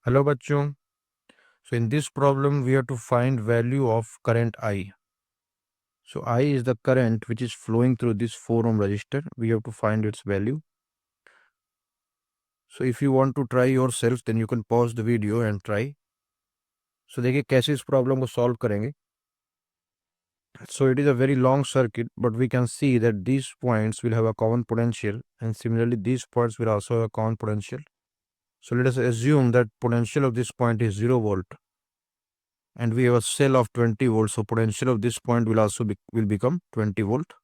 Hello bachcho. So in this problem we have to find value of current I. So I is the current which is flowing through this 4 ohm resistor. We have to find its value. So if you want to try yourself then you can pause the video and try. So देखिए कैसे इस problem को solve करेंगे. So it is a very long circuit, but we can see that these points will have a common potential and similarly these points will also have a common potential. So let us assume that potential of this point is 0 volt. And we have a cell of 20 volts, so potential of this point will also will become 20 volt.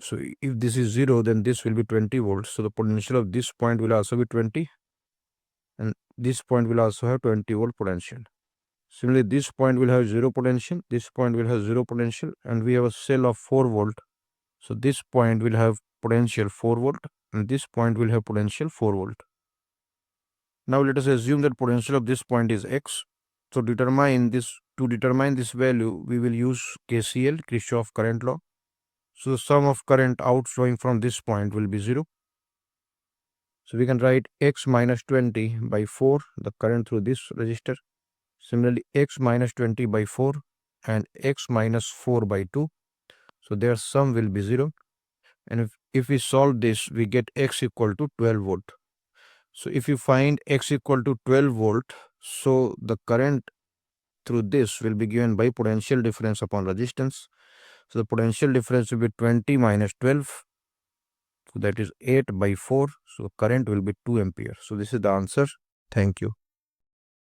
So if this is 0, then this will be 20 volts. So the potential of this point will also be 20, and this point will also have 20 volt potential. Similarly, this point will have 0 potential, this point will have 0 potential, and we have a cell of 4 volt. So this point will have potential 4 volt, and this point will have potential 4 volt. Now let us assume that potential of this point is x. So to determine this value, we will use KCL, Kirchhoff current law. So the sum of current outflowing from this point will be 0. So we can write x minus 20 by 4, the current through this resistor. Similarly, x minus 20 by 4 and x minus 4 by 2. So their sum will be 0. And if we solve this, we get x equal to 12 volt. So if you find x equal to 12 volt, so the current through this will be given by potential difference upon resistance. So the potential difference will be 20 minus 12. So that is 8 by 4. So current will be 2 ampere. So this is the answer. Thank you.